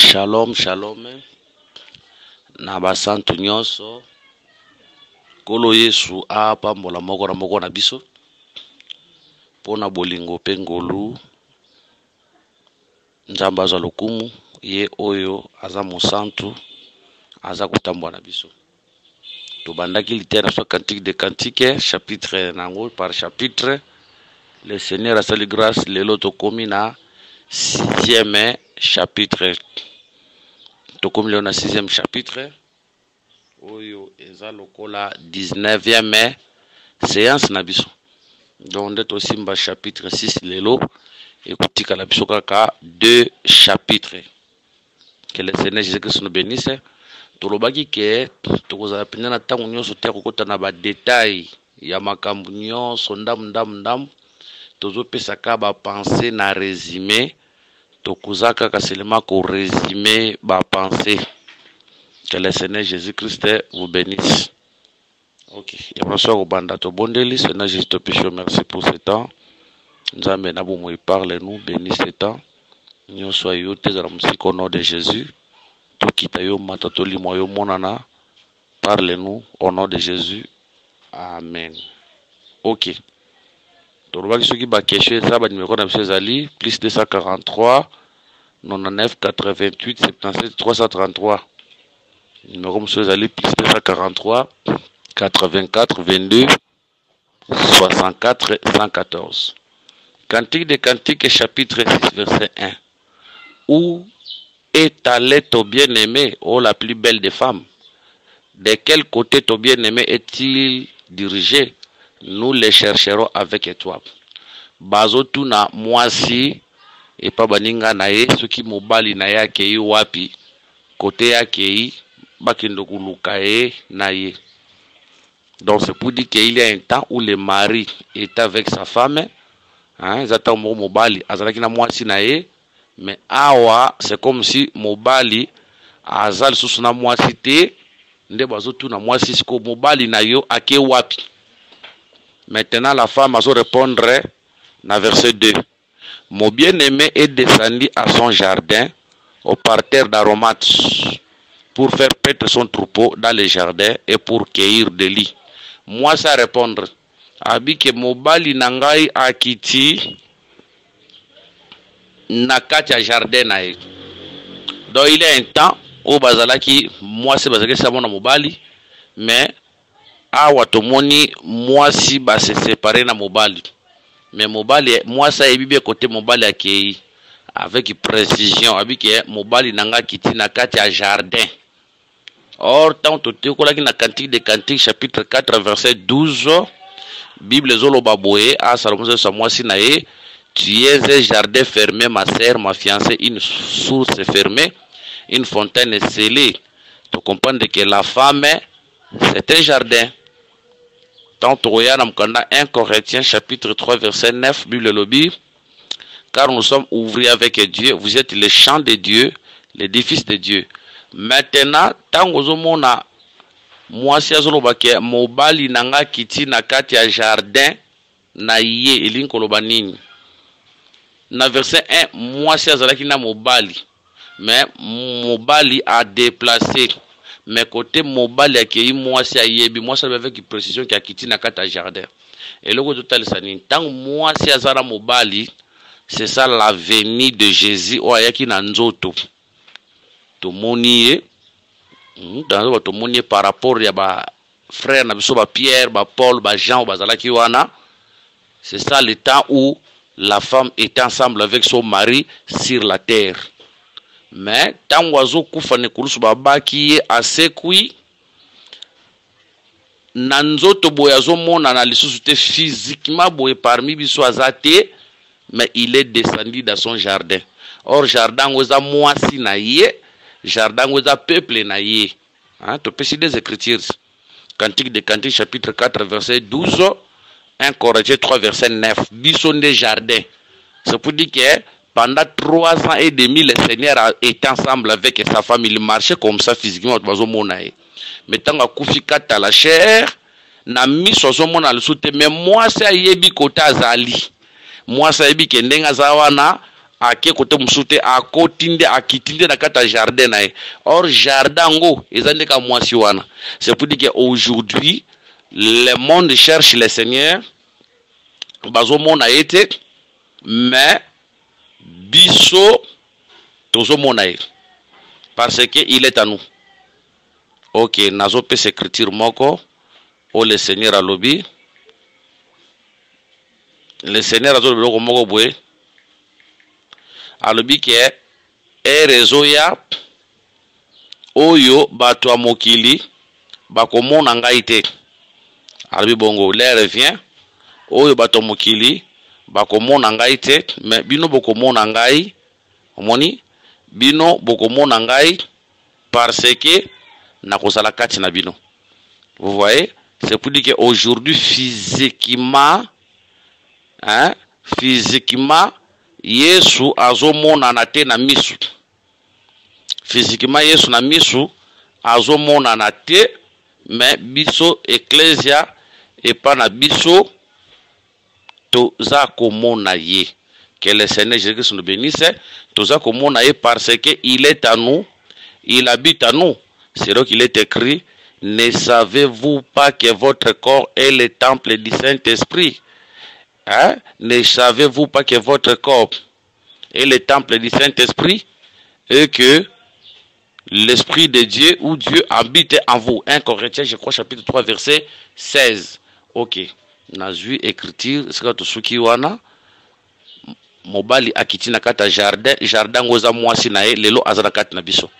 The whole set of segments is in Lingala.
Shalom, shalom. Na basantu nyonso. Kolo Yesu apambola moko na moko na biso. Pona bolingo pe ngolu. Nzamba za lokumu. Ye oyo aza mosantu. Aza kutambola na biso. Tobandaki litera so cantique de cantique. Chapitre nango par chapitre. Le Seigneur a sali grâce. Lelo tokomi na 6e chapitre. Tokomi leo na 6e chapitre. Oyo eza lokola 19e séance na biso. Donc ndeto osimba chapitre 6 lelo. Écoutez la biso kaka 2 chapitres. Que le Seigneur Jésus-Christ nous bénisse. Tolobaki ke tokozala pena na tango nyonso te kokota na ba détail ya makambo nyonso ndam tozopesa ka ba pensée na résumé. Tokozaka ka seulement ko résumer ba pensée. Que le Seigneur Jésus-Christ vous bénisse. Ok. Et bonsoir au banda to bondeli. Seigneur Jésus te péché. Merci pour ce temps. Nous avons parlez-nous, bénis ce temps. Nous soyons au nom de Jésus. Tout qui t'a eu matatoli moyo monana. Parlez-nous au nom de Jésus. Amen. Ok. Donc, ce qui va cacher ça, numéro de Ali, plus 243 99 88 77 333. Numéro de Ali, plus 243 84 22 64 114. Cantique de Cantique, chapitre 6, verset 1. Où est allé ton bien-aimé, ô la plus belle des femmes? De quel côté ton bien-aimé est-il dirigé? Nous le chercherons avec toi. Bazo tuna mwasi et pas baninga nae, ce qui mobali nae akei wapi, côté akei, bakindo kulukae nae. Donc c'est pour dire qu'il y a un temps où le mari est avec sa femme. Hein, zata mobali azalaki na mwasi na ye, mais awa c'est comme si mobali azal susu na mwasi te, nde bazotu na mwasi siko mobali na yo ake wapi. Maintenant la femme azo répondre na verset 2. Mon bien-aimé est descendu à son jardin au parterre d'aromates pour faire paître son troupeau dans le jardin et pour cueillir des lits. Moi ça répondre abike mobali nangai akiti na kati ya jardin na ye. Donc il y a un temps où bazalaki mwasi bazalaki sama na mobali, mais awa tomoni mwasi ba se séparer na mobali. Mais mobali mwasi ebibe côté mobali akei avec précision abike mobali nanga kiti na kati ya jardin. Or tant to kolaki na cantique de cantique chapitre 4 verset 12. Bible zolo baboye a Salomon sa mwasi na ye, tu es un jardin fermé ma sœur, ma fiancée, une source fermée, une fontaine scellée. Tu comprends que la femme c'est un jardin. Tant Toya Namkanda 1 Corinthiens chapitre 3 verset 9 Bible lobby, car nous sommes ouvriers avec Dieu, vous êtes les champs de Dieu, l'édifice de Dieu. Maintenant tant ozomona mwasi azoloba ke mobali nanga kiti na kati ya jardin na ye elinkoloba nini. Na verset 1 mwasi azalaki na mobali, mais mobali a déplacé, mais côté mobali akei mwasi ayebi mwasi avec précision ki akiti na kati ya jardin. Et loko totalisa nini tango mwasi azala mobali, c'est ça la venue de Jésus o ayaki na nzoto. Tomoni ye dans votre monier par rapport à ba frère na biso ba Pierre, ba Paul, ba Jean, ba zalaki wana. C'est ça le temps où la femme est ensemble avec son mari sur la terre. Mais tant oiseau kufa ne kulusu babaki asekui nanzoto boyazo mona na lisusu te physiquement boye parmi biso azate, mais il est descendu dans son jardin. Or jardin oza mwasi na ye, jardin oza peuple na ye. Hein, tu peux citer des écritures. Cantique de Cantique chapitre 4 verset 12, 1 Corinthiens 3 verset 9. Bisson des jardins. C'est pour dire que pendant 3 ans et demi, le Seigneur est ensemble avec sa femme. Il marchait comme ça physiquement. Mais tant que Koufika ta la chair, na mis sur mon al soute, mais moi ça yebi kota azali. Moi ça yebi kendenga zawana ake kote musute akotinde akitinde na kata jardin na ye. Or jardin ngo ezande ka mwasi wana. C'est pour dire qu'aujourd'hui le monde cherche le Seigneur bazo mona ete mais biso tozo mona ye parce que il est à nous. OK, nazo pe écriture moko o le Seigneur a lobby. Le Seigneur a lobby ko moko boye. Alobi ke réseau ya oyo bato mokili bakomona ngai te. Alobi bongo l'air vient oyo bato mokili bakomona ngai te mais bino bokomona ngai omoni bino bokomona ngai parce que nakozala kati na bino. Vous voyez, c'est pour dire que aujourd'hui physiquement physiquement Yesu azomona na te na misu. Physiquement Yesu na misu azomona na te mais biso ecclesia et pas na biso toza komona ye. Que le Seigneur Jésus nous bénisse. Toza komona ye parce que il est à nous, il habite à nous. C'est donc qu'il est écrit, ne savez-vous pas que votre corps est le temple du Saint-Esprit? Ne savez-vous pas que votre corps est le temple du Saint-Esprit et que l'Esprit de Dieu ou Dieu habite en vous? 1 Corinthiens, je crois, chapitre 3, verset 16. Ok. Nazui écriture, c'est quand tu wana mobali akiti na kata jardin ngoza mwasi na ye lelo azara kati na biso.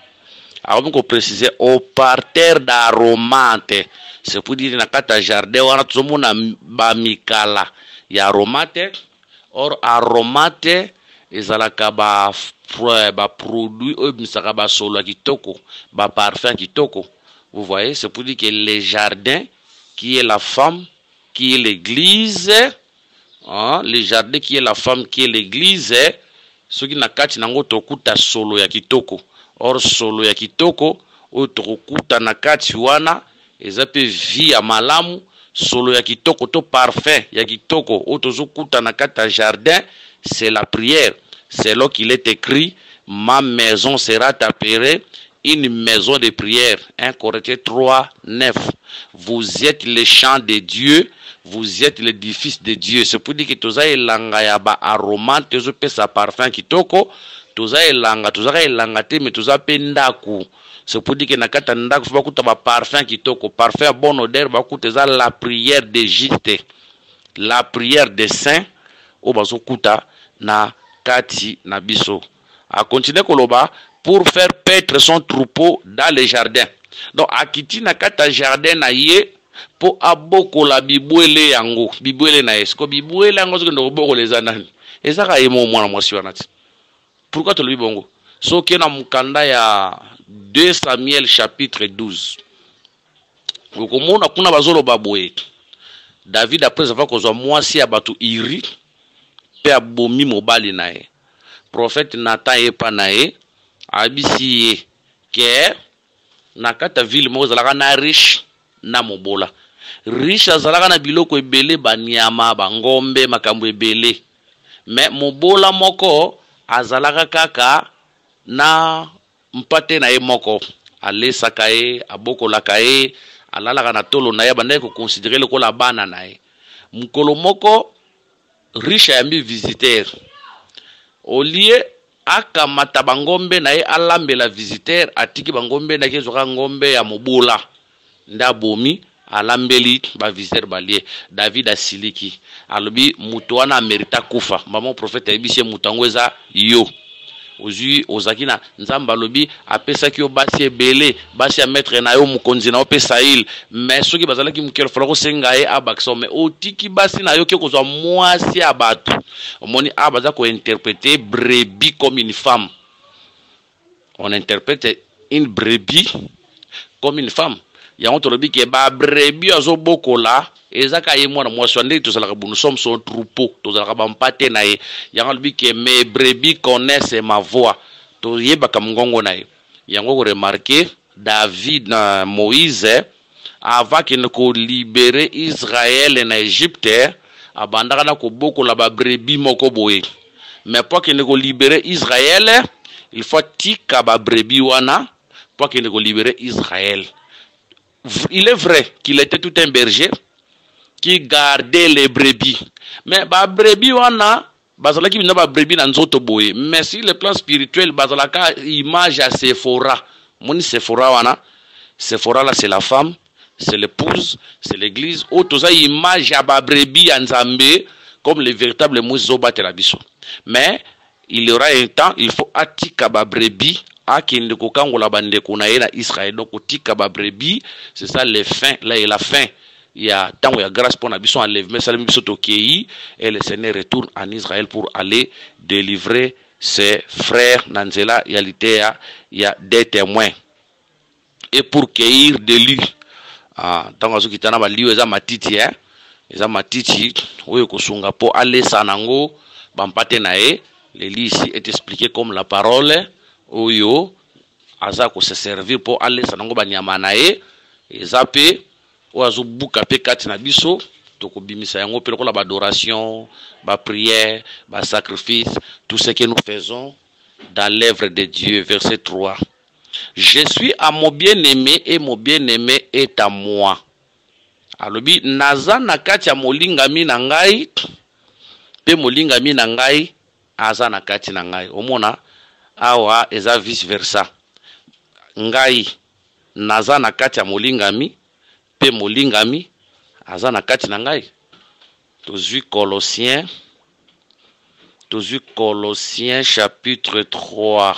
Alors on préciser au parterre d'aromate. C'est pour dire na kata jardin wana tuzomona ba mikala ya aromate. Or aromate ezalaka ba produit oyo misaka ba solo kitoko, ba parfum kitoko. Vous voyez, c'est pour dire que le jardin qui est la femme, qui est l'église, le jardin qui est la femme, qui est l'église, ce qui n'a kati nango tokuta solo ya kitoko. Or solo ya kitoko o tokuta na kati wana ezape vie ya malamu. Solo ya kitoko to parfum ya kitoko o tozokuta na kati jardin, c'est la prière. C'est là qu'il est écrit, ma maison sera appelée une maison de prière. 1 Corinthiens 3, 9. Vous êtes le champ de Dieu, vous êtes l'édifice de Dieu. C'est pour dire que toza elanga ya ba aroma, toza pesa parfum kitoko, toza elanga te mais toza pendaku. C'est pour dire que nakata ndaku fa kuta ba parfum kitoko, parfum à bonne odeur ba kuta la prière des justes, la prière des saints o bazo kuta na kati na biso. A continuer koloba pour faire paître son troupeau dans les jardins. Donc akiti na kata jardin na ye po aboko la bibwele yango, bibwele na esko bibwele yango zoko ndoboko les anani. Ezaka yemo mwana mwasi wanati. Pourquoi to le bongo? So ke na mukanda ya 2 Samuel chapitre 12. Ukomona kuna bazolo baboye. David après avoir kozwa mwasi ya batu iri pe abomi mobali na ye. Prophète Nathan epa na ye abisi ye ke nakata ville mo zalaka na riche na mobola. Riche azalaka na biloko ebele banyama bangombe makambo ebele. Mais mobola moko azalaka kaka na mpate na ye moko. Alesaka ye, abokolaka ye, alalaka na tolo na ye banda ko considérer lokola bana na ye. Mukolo moko riche ayambi visiteur. Au lieu akamata bangombe na ye alambela visiteur atiki bangombe na kezoka ngombe ya mobola nda bomi alambeli ba visiteur balie. David asiliki alobi mutu wana amerita kufa. Maman prophète ayebisi mutu angweza yo ozui ozakina nzamba lobi apesaki yo basi ebele basi ya maître na yo mukonzi na opesa il mais soki bazalaki mukelo fala ko senga ye abakso mais otiki basi na yo ke kozwa mwasi ya batu omoni abaza ko interpréter brebis comme une femme. On interprète une brebis comme une femme. Yango to lobi ke ba brebis azobokola ezaka ye mwana mwasi ndé to zalaka bunu som son troupeau to zalaka bampate na ye. Yango lobi ke mes brebis connaissent ma voix to yebaka mungongo na ye. Yango ko remarquer David na Moïse avant qu'il ne ko libérer Israël na Égypte abandaka na ko bokola ba brebis moko boye. mais pour qu'il ne libérer Israël, il faut tika ba brebi wana pour qu'il ne libérer Israël. Il est vrai qu'il était tout un berger qui gardait les brebis, mais ba brebi wana bazalaki bina ba brebi na nzoto boye, mais sur le plan spirituel bazalaka image à Sephora. Moni Sephora wana, Sephora là c'est la femme, c'est l'épouse, c'est l'église. Autres image à ba brebi en Nzambe comme les véritables mouzoba telabiso. Mais il y aura un temps, il faut atika ba brebi a kende ko kangola bande ko na Israël. Donc tika ba brebi, c'est ça les fins, là et la fin. Il y a tant il y a grâce pour Nabisson enlève, mais salam biso tokei et le Seigneur retourne en Israël pour aller délivrer ses frères Nanzela Yalitea, il y a des témoins. Et pour cueillir de lui, tant que qui tana ba liyo eza matiti hein, eza matiti oyo kosunga po aller sanango bampate nae. Le lit ici est expliqué comme la parole oyo aza ko se servir pour aller sanango banyama nae ezape oazo buka pe kati na biso toko bimisa yango pe lokola ba adoration, ba prière, ba sacrifice, tout ce que nous faisons dans l'œuvre de Dieu. Verset 3. Je suis à mon bien-aimé et mon bien-aimé est à moi. Alobi naza na kati ya molingami na ngai pe molingami na ngai aza na kati na ngai. Omona awa eza vice versa. Ngai naza na kati ya molingami pe molingami aza na kati na ngai. Tozwi Colossiens chapitre 3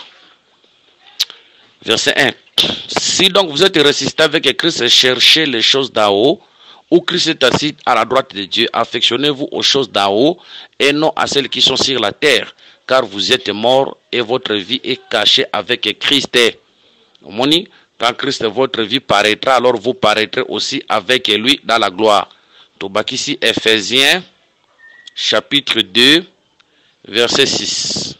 verset 1. Si donc vous êtes ressuscité avec Christ, cherchez les choses d'en haut, où Christ est assis à la droite de Dieu. Affectionnez-vous aux choses d'en haut et non à celles qui sont sur la terre, car vous êtes morts et votre vie est cachée avec Christ. Moni, quand Christ votre vie paraîtra, alors vous paraîtrez aussi avec lui dans la gloire. Tobakisi Ephésiens chapitre 2 verset 6.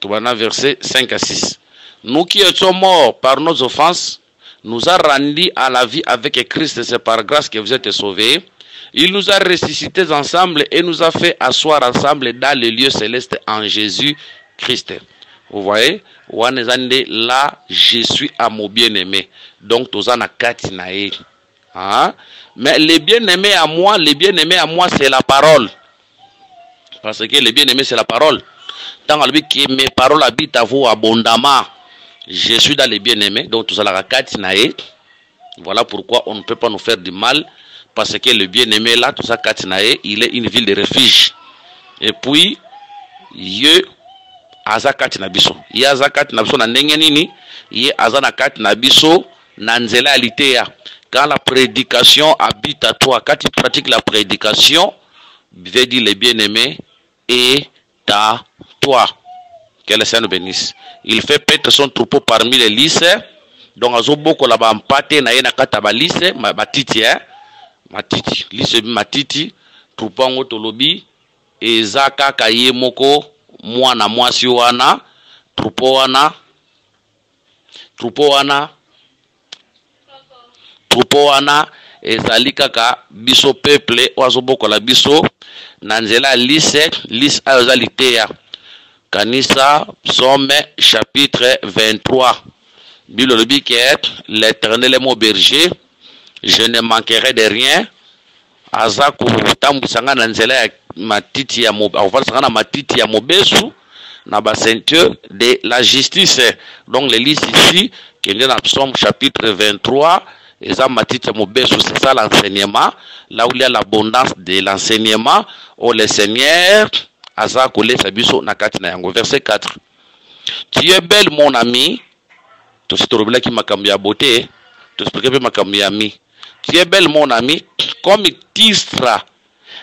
Tobana verset 5 à 6. Nous qui étions morts par nos offenses, nous a rendus à la vie avec Christ. C'est par grâce que vous êtes sauvés. Il nous a ressuscités ensemble et nous a fait asseoir ensemble dans les lieux célestes en Jésus-Christ. Vous voyez, là, je suis à mon bien-aimé. Donc, tozana katinae. Mais les bien-aimés à moi, c'est la parole. Parce que les bien-aimés, c'est la parole. Tant que mes paroles habitent à vous abondamment, je suis dans les bien-aimés. Donc, tozala katinae. Voilà pourquoi on ne peut pas nous faire du mal. Parce que le bien-aimé là, tout ça katinae, il est une ville de refuge. Et puis, Dieu azakati na biso. Ye azakati na biso na ndenge nini? Ye azanakati na biso na nzela alitea. Quand la prédication habite à toi, quand tu pratiques la prédication, veut dire le bien-aimé est à toi. Que le Seigneur nous bénisse. Il fait paître son troupeau parmi les lys. Donc azoboko la ba mpate na ye na kata ba lys, matiti hein. Matiti, lys matiti, troupeau ngo tolobi ezaka kaye moko mwana mwasi wana troupeau wana ezali kaka biso peuple oazoboko la biso na nzela lise ayozalitea kanisa Psaume chapitre 23. Bible le dit que l'Éternel est mon berger, je ne manquerai de rien. Azaku tambusanga na nzela ya matiti ya matiti ya mobesu na ba ceinture de la justice. Donc les listes ici qui est dans Psaume chapitre 23 et ça matiti ya mobesu, c'est ça l'enseignement, là où il y a l'abondance de l'enseignement au le Seigneur azaku le sabiso na kati na yango. Verset 4. Tu es belle mon ami, to sitorobela ki makambi ya beauté, to expliquer makambi ya mi. Tu es belle mon ami, comme Tisra,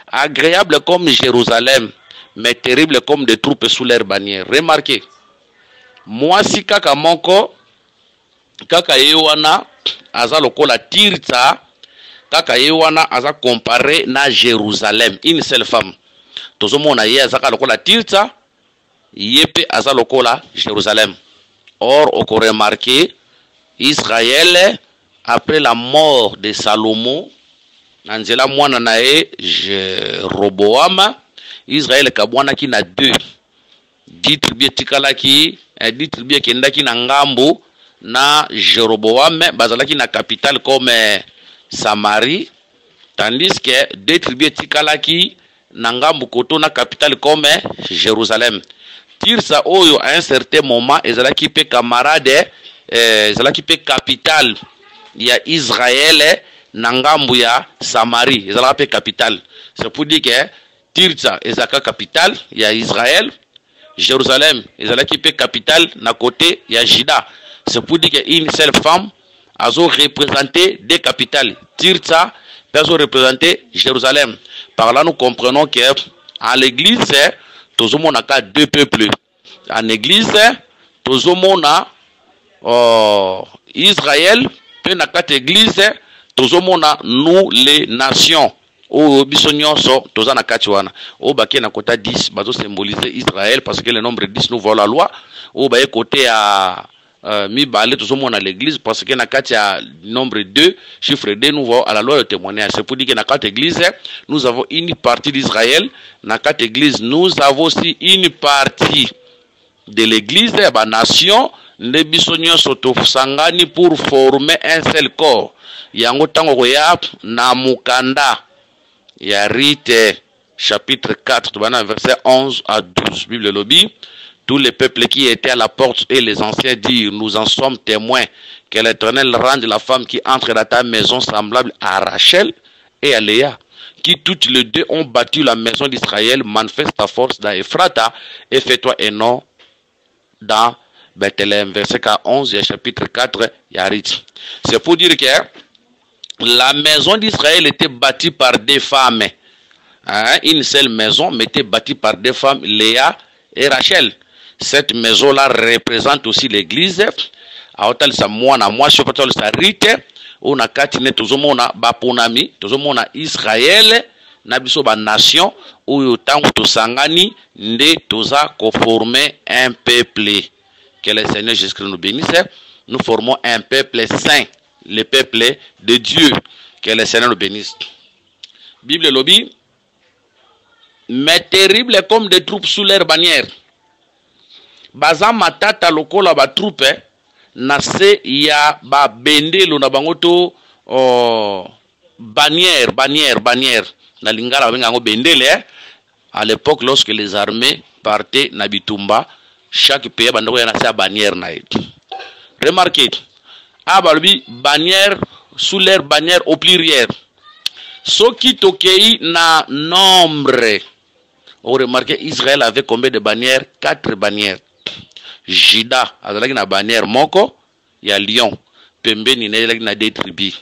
agréable comme Jérusalem, mais terrible comme des troupes sous leur bannière. Remarquez, moi si kaka monko, kaka yewana, aza lokola Tirza, kaka yewana aza comparé na Jérusalem, une seule femme. Tozo mona ye aza lokola Tirza, yepe aza lokola Jérusalem. Or, on peut remarquer, Israël, après la mort de Salomon, Nanzela Mouananae, Roboam, Israël kabwana ki na 2. 10 tribus tikalaki, 10 tribus kendaki na ngambo na Jéroboam bazalaki na capitale comme Samarie, tandis que 2 tribus tikalaki na ngambo koto na capitale comme Jérusalem. Tirsa oyo à un certain moment ezalaki pe camarade ezalaki pe capitale ya Israël na ngambo ya Samarie, ezalaki pe capitale. C'est pour dire que Tirsa ezaka capitale ya Israël, Jérusalem ezalaki pe capitale na côté ya Juda. C'est pour dire qu'une seule femme a représenté deux capitales. Tirsa a représenté Jérusalem. Par là, nous comprenons que à l'église, tout le monde a deux peuples. En église, tout le monde a Israël, puis dans quatre églises, tout le monde a nous les nations. Au bisognon so toza na kati wana au baké na kota 10 bazo symboliser Israël parce que le nombre 10 nous voit la loi au baé côté à mi balé tout le monde à l'église parce que na kati à nombre 2 chiffre 2 nous voit à la loi de témoignage. C'est pour dire que na quatre églises nous avons une partie d'Israël, na quatre églises nous avons aussi une partie de l'église ba nation ne bisognon soto sangani pour former un seul corps yango tango koya na mukanda. Il y a Rite, chapitre 4, verset 11 à 12. Bible lobby. Tous les peuples qui étaient à la porte et les anciens dirent, nous en sommes témoins, que l'Éternel rende la femme qui entre dans ta maison semblable à Rachel et à Léa, qui toutes les deux ont battu la maison d'Israël, manifeste ta force dans Ephrata et fais-toi un nom dans Bethléem. Verset 11, chapitre 4, il y a Rite. C'est pour dire que la maison d'Israël était bâtie par des femmes. Hein? Une seule maison, mais était bâtie par deux femmes, Léa et Rachel. Cette maison-là représente aussi l'église. Aotal sa mwana moi sopatal sa rite ona katine tozomona baponami tozomona Israël na biso ba nation oyo tango tosangani nde toza ko former un peuple. Que le Seigneur Jésus-Christ nous bénisse. Nous formons un peuple saint. Le peuple de Dieu, que le Seigneur nous bénisse. Bible lobby, mais terrible comme des troupes sous leur bannière. Baza matata lokola ba troupe na se ya ba bendelo na bangoto bannière na lingala benga ngo bendele. À l'époque lorsque les armées partaient na bitumba, chaque pays bandoko yana sa bannière na et. Remarquez Abalbi bannière sous leur bannière au pluriel. Ce qui tokei na nombre. On remarque Israël avait combien de bannières? 4 bannières. Juda azalaki na bannière moko ya lion. Pembeni na azalaki na des tribus.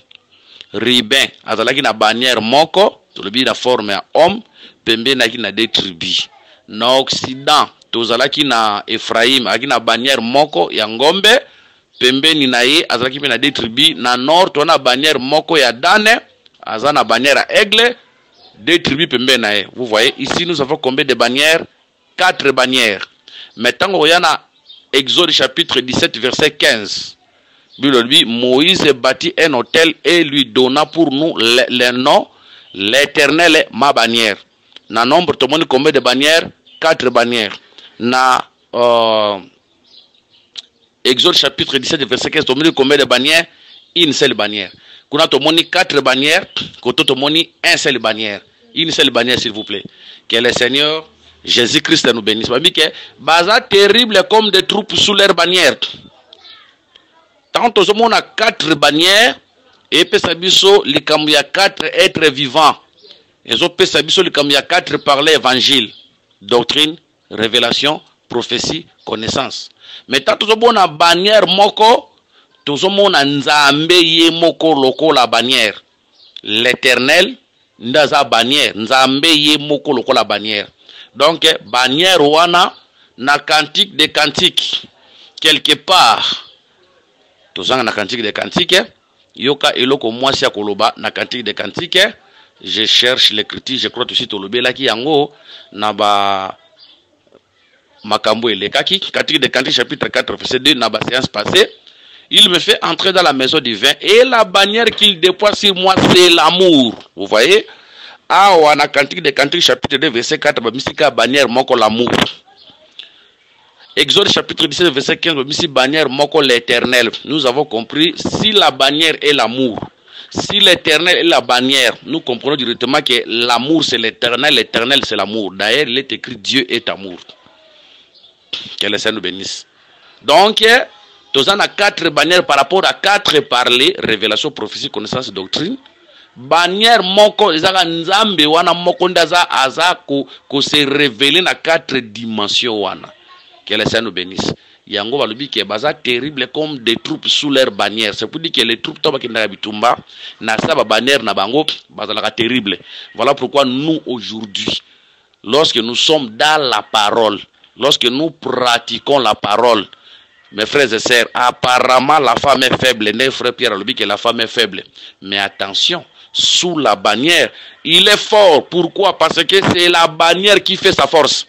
Ruben azalaki na bannière moko, tolobi na forme ya homme, pembeni na des tribus. Na Occident tozalaki na Ephraim azalaki na bannière moko ya ngombe. Pembeni na ye azalaki na des tribus. Na nord tona bannière moko ya dane azana bannière à aigle, des tribus pembeni na ye. Vous voyez ici nous avons combien de bannières? 4 bannières. Maintenant on y a Exode chapitre 17 verset 15. Moïse bâtit un hôtel et lui donna pour nous le nom l'Éternel est ma bannière. Na nombre tout le monde combien de bannières? 4 bannières. Na Exode chapitre 17 verset 15, tomoni combien de bannières? Une seule bannière. Kuna tomoni 4 bannières, koto tomoni un seul bannière. Une seule bannière s'il vous plaît. Que le Seigneur Jésus-Christ nous bénisse. Babi que baza terrible comme des troupes sous leur bannière. Tant que on a 4 bannières et pesabiso likambu ya 4 êtres vivants. Et ont pesabiso likambu ya 4 par l'évangile, doctrine, révélation, prophétie, connaissance. Mais tant que on a bannière moko, tout le monde a nzambe ye moko loko la bannière. L'Éternel ndaza bannière, nzambe ye moko loko la bannière. Donc bannière wana na cantique des cantiques quelque part. Tozanga na cantique des cantiques, yoka eloko mwasi ya koloba na cantique des cantiques. Je cherche l'écriture, je crois aussi tolobe la ki yango na ba makambo elekaki. Cantique des cantiques chapitre 4 verset 2 na ba séance passée. Il me fait entrer dans la maison du vin et la bannière qu'il déploie sur moi c'est l'amour. Vous voyez? awa na Cantique des Cantiques chapitre 2 verset 4 bamisika bannière moko l'amour. Exode chapitre 17 verset 15 bamisi bannière moko l'Éternel. Nous avons compris, si la bannière est l'amour, si l'Éternel est la bannière, nous comprenons directement que l'amour c'est l'Éternel, l'Éternel c'est l'amour. D'ailleurs, il est écrit Dieu est amour. Que le Seigneur nous bénisse. Donc, nous avons 4 bannières par rapport à 4 parler, révélation, prophétie, connaissance, doctrine. Bannière moko ezaka nzambe wana moko ndaza aza ko se révéler na 4 dimensions wana. Que le Seigneur nous bénisse. Yango balobi ke baza terrible comme des troupes sous leur bannière. C'est pour dire que les troupes toba kinda bitumba na sa ba bannière na bango bazalaka terrible. Voilà pourquoi nous aujourd'hui, lorsque nous sommes dans la parole, lorsque nous pratiquons la parole, mes frères et sœurs, apparemment la femme est faible. Né frère Pierre alobi que la femme est faible. Mais attention, sous la bannière, il est fort. Pourquoi? Parce que c'est la bannière qui fait sa force.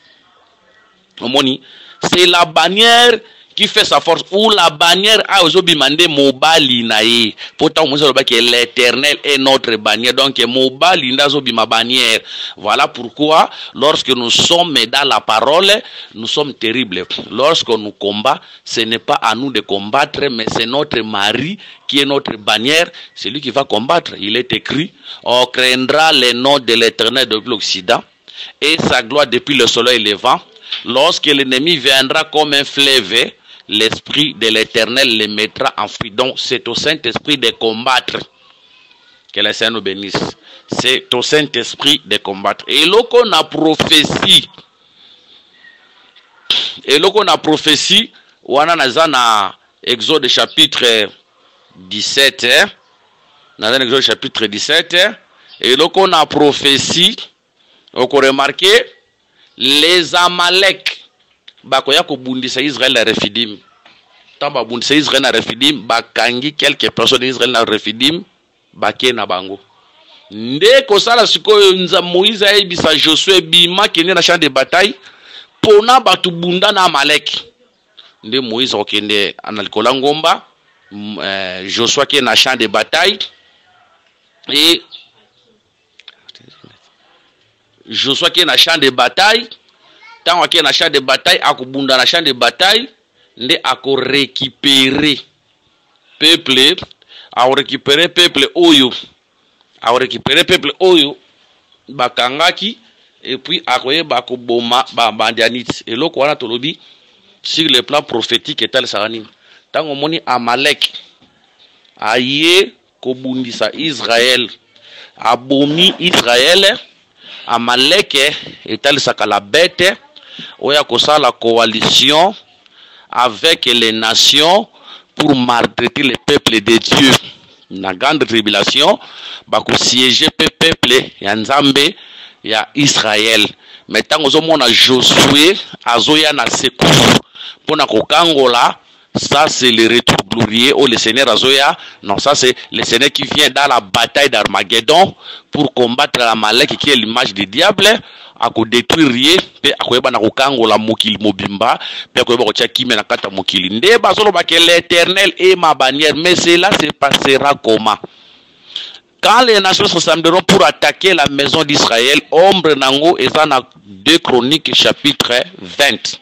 C'est la bannière qui fait sa force. Ou la bannière a aujourd'hui demandé Mobali naï. Pourtant, on dit que l'Éternel est notre bannière. Donc, Mobali nazobi ma bannière. Voilà pourquoi, lorsque nous sommes dans la parole, nous sommes terribles. Lorsqu'on nous combat, ce n'est pas à nous de combattre, mais c'est notre mari qui est notre bannière. C'est lui qui va combattre. Il est écrit, on craindra le nom de l'Éternel depuis l'Occident et sa gloire depuis le soleil levant. Lorsque l'ennemi viendra comme un fleuve, l'esprit de l'Éternel les mettra en fuite. Donc, c'est au Saint-Esprit de combattre. Que le Seigneur nous bénisse. C'est au Saint-Esprit de combattre. Et là qu'on a prophétie. Et là qu'on a prophétie, on a dans Exode chapitre 17. Dans Exode chapitre 17. Et là qu'on a prophétie, on a remarqué, les Amalek bakoya ko bundisa Israël na Refidim. Tamba bundisa Israël na Refidim, bakangi quelques personnes d'Israël na Refidim, bake na bango. Nde ko sala sikoyo nza Moïse ayebisa Josué bima kende na champ de bataille pona batu bunda na Amalek. Nde Moïse okende analikola ngomba, Josué ke na champ de bataille et Josué qui est dans le champ de bataille, tant qu'il est dans le champ de bataille, à dans le champ de bataille, il a récupéré peuple, a récupéré peuple Oyo, a récupéré peuple Oyo, Bakangaki, et puis a récupéré Bakoboma, Bandianit. Et là, on a tout dit sur le plan prophétique et tel Saranim. Tant qu'on moni Amalek, aïe, Kobundisa Israël, abomi Israël. Amalek est la bête où il y a la coalition avec les nations pour maltraiter les peuples de Dieu. Dans la grande tribulation, il y a siéger le peuple Nzambe et Israël. Mais tant que a Josué, Azoya na secours pour na kokangola. Ça c'est le retour glorieux au le Seigneur Azoya. Non, ça c'est le Seigneur qui vient dans la bataille d'Armageddon pour combattre la Malek qui est l'image du diable, à détruire pe akoyeba na kokangola mokili mobimba pe akoyeba ko tia kimé na kata mokili. Nde bazolo ba que l'Éternel est ma bannière, mais cela se passera comment? Quand les nations se rassembleront pour attaquer la maison d'Israël, ombre nango ezana 2 Chroniques chapitre 20.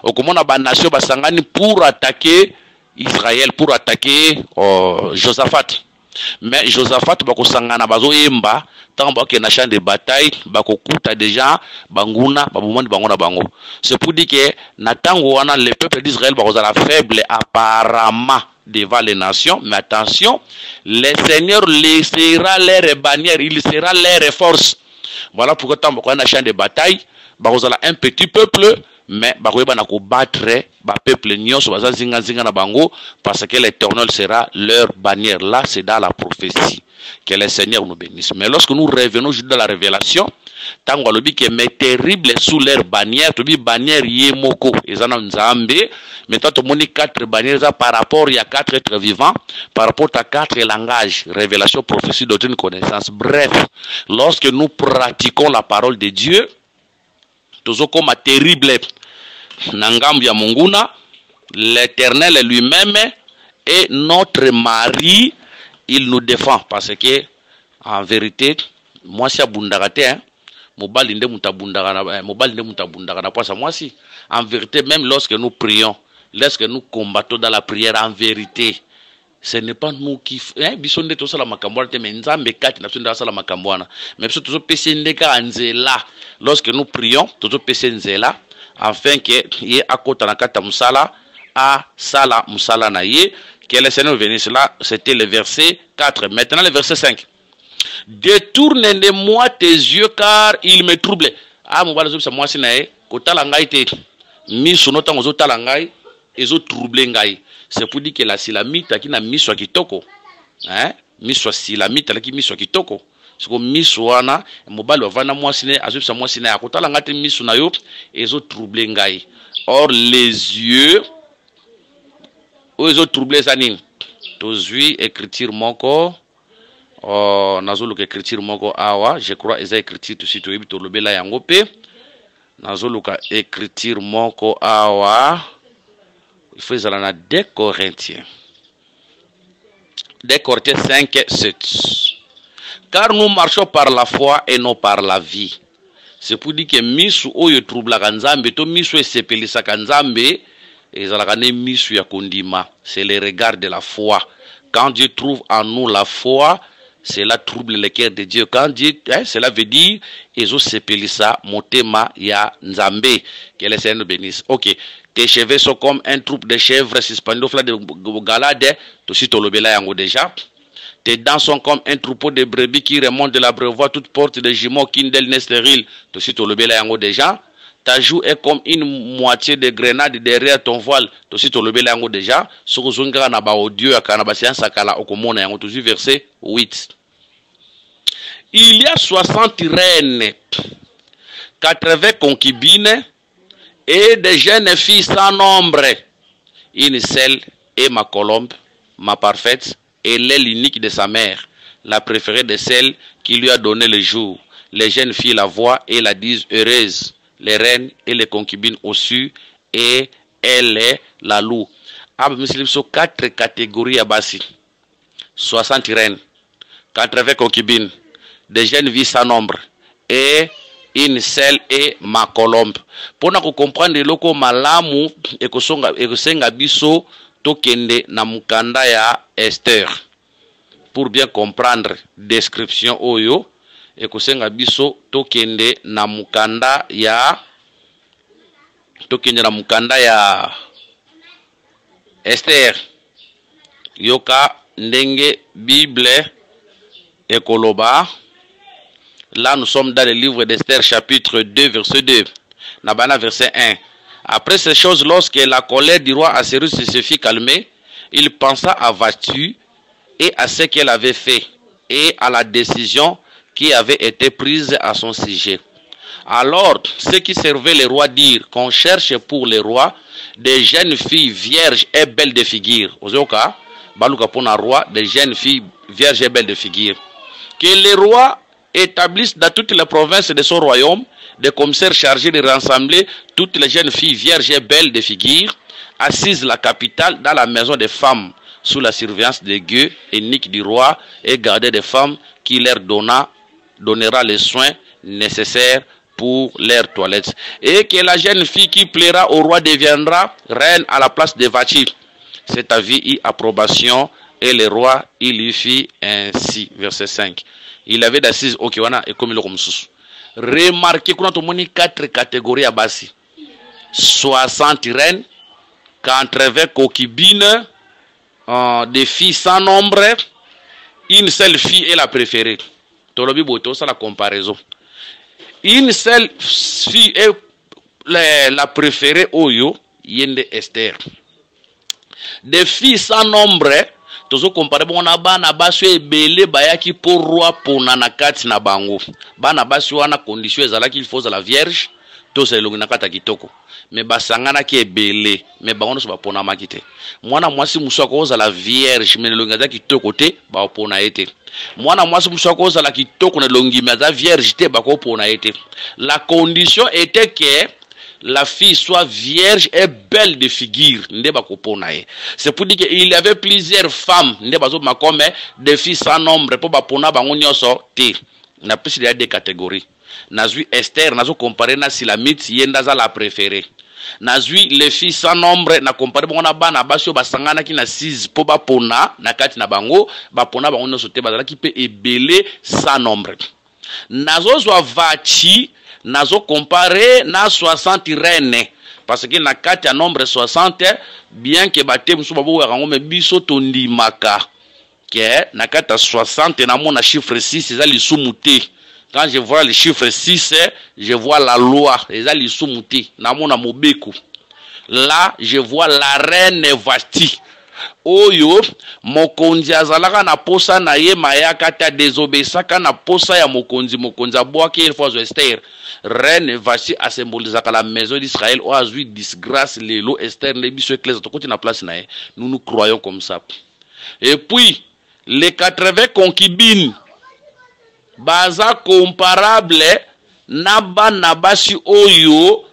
Au comment la nation basangani pour attaquer Israël, pour attaquer Josaphat. Mais Josaphat bakosangana bazo yemba tant que na champ de bataille bakokuta déjà banguna babomani bango na bango. C'est pour dire que na tango wana le peuple d'Israël bakozala faible apparemment devant les nations, mais attention, le Seigneur laissera leur bannière, il sera leur force. Voilà pourquoi tant que na champ de bataille bakozala un petit peuple. Mais bakoyeba na ko battre ba peuple nyonso baza zinga na bango parce que l'Éternel sera leur bannière. Là c'est dans la prophétie. Que le Seigneur nous bénisse. Mais lorsque nous revenons dans la révélation, tant qu'on dit que mes terribles sous leur bannière, tu dis bannière yemoko ezana nzambe, maintenant tu moni 4 bannières par rapport il y a 4 êtres vivants, par rapport à 4 langages, révélation, prophétie, doctrine, connaissance. Bref, lorsque nous pratiquons la parole de Dieu, toujours comme terrible Nangam ya Munguna, l'Éternel lui-même est notre mari, il nous défend parce que en vérité mwasi abundaka te hein. Mobali nde mutabundaka na poisa mwasi. En vérité, même lorsque nous prions, lorsque nous combattons dans la prière, en vérité, ce n'est pas nous qui bisonde to sala makambo te, mais nzambe kati na bisonde sala makambo na, mais biso tozo pese ndeka nzela. Lorsque nous prions, tozo pese nzela afin que ye akota na kata musala a sala musala na ye. Que le Seigneur bénisse. Là, c'était le verset 4. Maintenant le verset 5. Détourne de moi tes yeux car il me trouble. Ah, mon balazo sa moi sinae kotala ngai te miso no tango zo tala ngai ezo trouble ngai. C'est pour dire que la silamite qui na miso kitoko, hein, miso silamite la ki miso kitoko. Siko miso wana mobali wavana moi sinae azo sa moi sinae kotala ngate miso na yo ezo trouble ngai. Or les yeux ezo trouble zanine. Tozui écriture moko. Oh, nazolo écriture moko awa, je crois eza écriture tout sito yebi to lobela yango pe. Nazolo ka écriture moko awa. Il faut ezala na 2 Corinthiens. 2 Corinthiens 5, 7. Car nous marchons par la foi et non par la vie. C'est pour dire que misu oyo trouble kanzambe to misu esepelisa kanzambe ezala ne misu ya kondima. C'est le regard de la foi. Quand Dieu trouve en nous la foi, cela trouble le cœur de Dieu. Quand Dieu, cela veut dire, Ezo sepelisa motema ya nzambe. Que le Seigneur bénisse. Ok. Tes cheveux sont comme un troupe de chèvres suspendus de galade. Tosi tolobela yango déjà. Tes dents sont comme un troupeau de brebis qui remontent de l'abreuvoir toute porte de jumeaux qui n'est stérile. Tosi tolobela yango déjà. Ta joue est comme une moitié de grenade derrière ton voile. Tosi tolobela yango déjà. Sokozonga na ba audio akana ba science akala okomona yango toujours verset 8. Il y a 60 reines, 80 concubines et des jeunes filles sans nombre. Une seule est ma colombe, ma parfaite, et l'aile unique de sa mère, la préférée de celle qui lui a donné le jour. Les jeunes filles la voient et la disent heureuse. Les reines et les concubines au-dessus, et elle est la loup. Nous sommes 4 catégories à basi. 60 reines, 80 concubines, des jeunes filles sans nombre, et une seule est ma colombe. Pour nous comprendre loko malamu ekosenga biso tokende na mukanda ya Esther. Pour bien comprendre description oyo ekosenga biso tokende na mukanda ya Esther. Yoka ndenge Bible ekoloba. Là, nous sommes dans le livre d'Esther, chapitre 2, verset 2. Nabana, verset 1. Après ces choses, lorsque la colère du roi Assyrus se fit calmer, il pensa à Vashti et à ce qu'elle avait fait, et à la décision qui avait été prise à son sujet. Alors, ceux qui servaient le roi dirent qu'on cherche pour le roi des jeunes filles vierges et belles de figure. Ozoka, baluka pona roi, des jeunes filles vierges et belles de figure. Que le roi établisse dans toutes les provinces de son royaume des commissaires chargés de rassembler toutes les jeunes filles vierges et belles de figure, assises la capitale dans la maison des femmes, sous la surveillance des gueux uniques du roi, et garder des femmes qui leur donnera les soins nécessaires pour leur toilette. Et que la jeune fille qui plaira au roi deviendra reine à la place de Vashti. Cet avis y approbation, et le roi il lui fit ainsi. Verset 5. Il avait d'assises au Kiwana et comme il comme sous. Remarquez qu'on a 4 catégories à basi. 60 reines, 80 concubines, des filles sans nombre, une seule fille est la préférée. Tolobi boto, ça la comparaison. Une seule fille est la préférée Oyo, Yende Esther. Des filles sans nombre, tozo compare bona bana baso ebele bayaki pour roi pona na kati na bango. Bana baso wana condition ezalaki il faut la vierge to se longi na kata kitoko. Mais basangana ki ebele, mais bango so ba pona makite. Mwana mwasi musoko oza la vierge mais longi za kitoko te ba pona ete. Mwana mwasi musoko oza la kitoko na longi za vierge te ba ko pona ete. La condition était que la fille soit vierge et belle de figure. C'est pour dire qu'il y avait plusieurs femmes, des filles sans nombre, pour bapona bango nyoso te. na plus il y a des catégories. Nazui Esther, nazo comparé na Silamite, yendaza la préférée. Nazui les filles sans nombre, na comparé bon na bana basio basangana ki na 6 po ba pona na kati na bango, ba pona bango no sote bazala ki pe ebele sans nombre. Nazo zwa vachi, nazo comparé na 60 reines. Parce que na kati ya nombre 60, bien que bate musu babo rango me biso tondi maka. Que na kati ya 60 na mona chiffre 6, c'est li sumuté. Quand je vois le chiffre 6, je vois la loi. Les ali sumuti. Namona mobeku. Là, je vois la reine Vasti. Oyo, mokonzi azalaka na posa na ye mayaka ta désobéissaka na posa ya mokonzi aboaki il faut Esther. Reine Vasti a symbolisé la maison d'Israël. O azui disgrâce lelo Esther ne biso église to côté na place na ye. Nous croyons comme ça. Et puis les 80 concubines baza comparable na bana basi oyo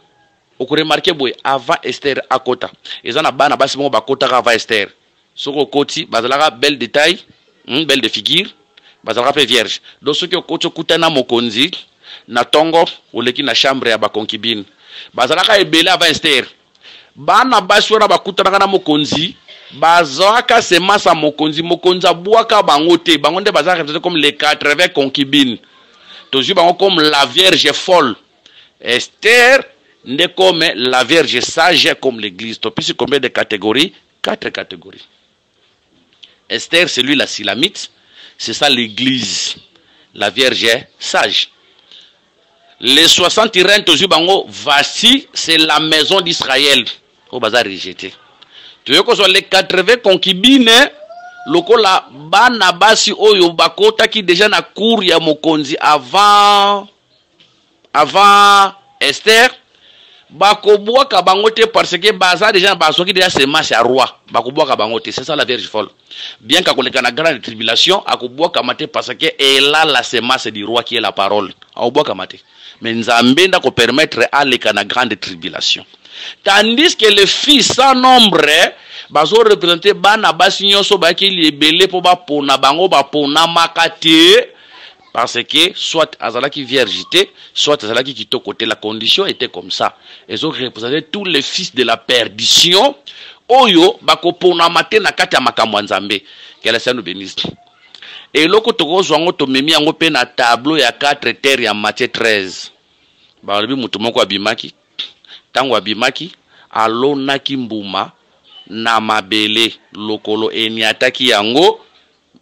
okoremarke boy avant Esther akota eza na bana basi mo bakota avant Esther soko koti bazalaka belle détail belle de figure bazalaka pe vierge donc soki okoti okutana mokonzi na tongo oleki na chambre ya bakonkibine bazalaka ebele avant Esther bana basi wana bakutana na mokonzi bazaka semasa mokonzi abwaka bango te bango nde bazaka représenter comme les 80 concubines toujours bango comme la vierge folle. Esther nde comme la vierge sage comme l'église. To pisi combien de catégories? 4 catégories. Esther c'est lui la Silamite, c'est ça l'église, la vierge sage. Les 60 reines toujours bango voici c'est la maison d'Israël au bazar rejeté. Tu veux que soit les 80 concubines, lokola bana basi oyo bakota qui déjà na cour ya mokonzi avant Esther, bakobwaka bangote parce que baza déjà baso qui déjà semence ya roi, bakobwaka bangote, c'est ça la vierge folle. Bien qu'à koleka na grande tribulation, akobwaka mate parce que elle a la semence du roi qui est la parole. Akobwaka mate. Mais nzambe nda ko permettre à leka na grande tribulation. Tandis que les filles sans nombre bazo représenter bana basi nyonso ba ki libelé po ba pona bango ba pona makate parce que soit azalaki viergité soit azalaki kitoko te, la condition était comme ça. Ils ont représenté tous les fils de la perdition oyo bako pona maté na kati ya makambo nzambe. Que la Seigneur nous bénisse. Et loko toko zwango to memi yango pe na tableau ya 4 terres ya Matthieu 13. Ba lobi mutu moko abimaki tango abimaki alonaki mbuma na mabele lokolo eniataki yango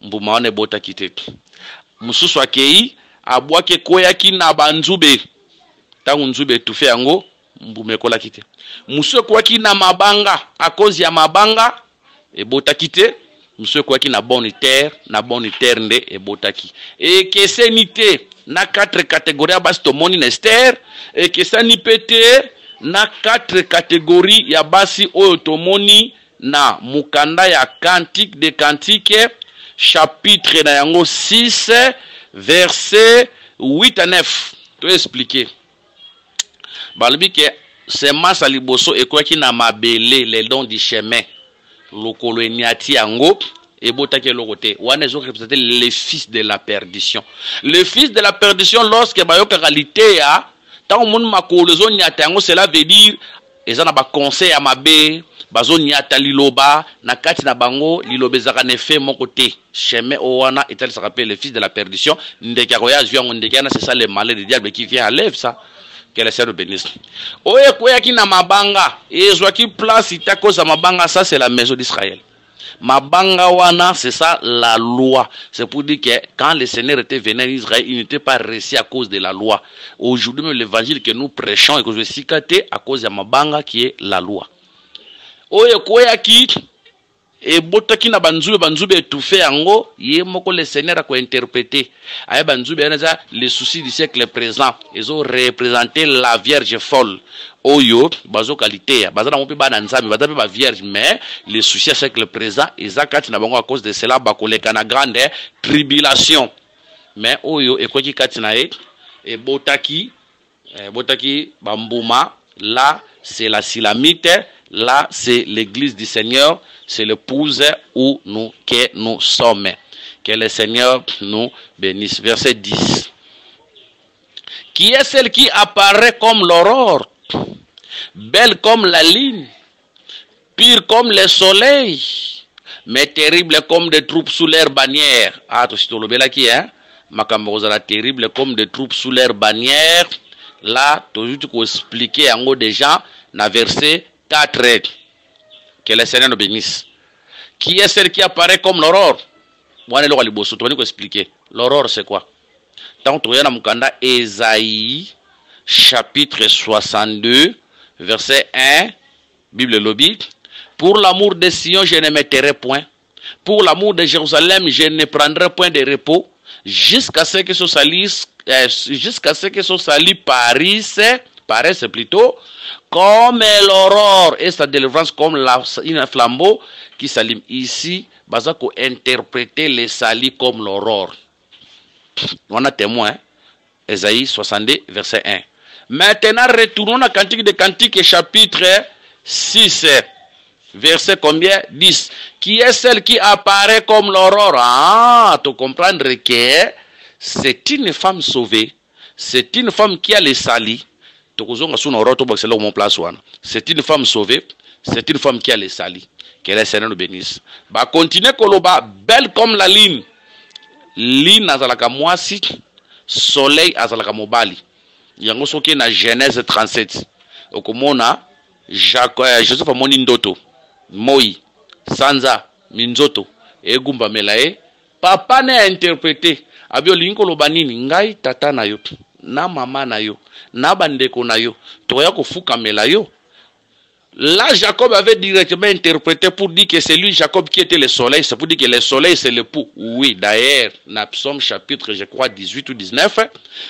mbuma wane botaki te. Mususu akei abwake koyaki na banzube tango nzube tufe yango mbuma ekolaki te. Mususu koyaki na mabanga akozi ya mabanga ebotaki te. Mususu koyaki na bonne terre nde ebotaki. Ekeseni te na 4 catégories basi tomoni na Esther, ekesani pete na 4 catégories ya basi oyo tomoni na mukanda ya Cantique des Cantiques chapitre na yango 6 verset 8 à 9. To expliquer balobi ke semence liboso ekoki na mabele les dons du chemin lokolo eniati yango ebotaki eloko te wana ezo représenter les fils de la perdition. Les fils de la perdition lorsque bayoka qualité ya tant mon makolo zo nyata yango cela veut dire ezana ba conseil ya mabe bazo nyata liloba na kati na bango lilobe zaka ne fait mon côté chemin owana etal ça rappelle les fils de la perdition ndeka royage vient ndeka na c'est ça le malheur du diable qui vient enlève ça. Que le Seigneur bénisse. Oye koyaki na mabanga ezwaki place itako za mabanga, ça c'est la maison d'Israël. Mabanga wana, c'est ça la loi. C'est pour dire que quand le Seigneur était venu en Israël, il n'était pas resté à cause de la loi. Aujourd'hui, même l'évangile que nous prêchons et que je suis caté à cause de mabanga qui est la loi. Oye koyaki et botaki na banzube étouffé yango ye moko le Seigneur a ko interprété ay banzube anaza les soucis du siècle présent. Ils ont représenté la vierge folle oyo bazo qualité bazana mo pe bana nzambe bazabe ba vierge, mais les soucis du siècle présent ezakati na bango à cause de cela bakoleka na grande tribulation. Mais oyo ekoki kati na e botaki bambuma, là c'est la Silamite, là c'est l'église du Seigneur, c'est l'épouse où nous sommes. Que le Seigneur nous bénisse. Verset 10. qui est celle qui apparaît comme l'aurore, belle comme la lune, pure comme le soleil, mais terrible comme des troupes sous leur bannière. Ah, tu sais, qui hein? Makamboza terrible comme des troupes sous leur bannière. Là, tu peux expliquer en haut déjà, dans verset 4. Que le Seigneur nous bénisse. Qui est celle qui apparaît comme l'aurore? Moi, je vais expliquer. L'aurore, c'est quoi? Tant que tu as Ésaïe, chapitre 62, verset 1, Bible lobby. Pour l'amour de Sion, je ne m'éterai point. Pour l'amour de Jérusalem, je ne prendrai point de repos. Jusqu'à ce que ce salut paraisse plutôt comme l'aurore et sa délivrance comme une flambeau qui s'allume. Ici, Bazako interpréter les salis comme l'aurore. On a témoin, Ésaïe 62, verset 1. Maintenant, retournons à Cantique de Cantique, chapitre 6, verset combien? 10. Qui est celle qui apparaît comme l'aurore? Ah, tu comprends que c'est une femme sauvée. C'est une femme qui a les salis. C'est une femme sauvée. C'est une femme qui a les salis. Que le Seigneur nous bénisse. Bah, continuez koloba, belle comme la lune. Lune azalaka mwasi, soleil azalaka mobali. Yango soki na Genèse 37. Okomona Joseph amoni ndoto. Moi, Sanza, Minzoto, Egumba Melae, papa ne a interprété. Abio linko lobanini, ngai tata na yo, na mama na yo, na bandeko na yo, toya ko fuka melayo. Là, Jacob avait directement interprété pour dire que c'est lui, Jacob, qui était le soleil. C'est pour dire que le soleil, c'est l'époux. Oui, d'ailleurs, dans Psaume chapitre, je crois, 18 ou 19,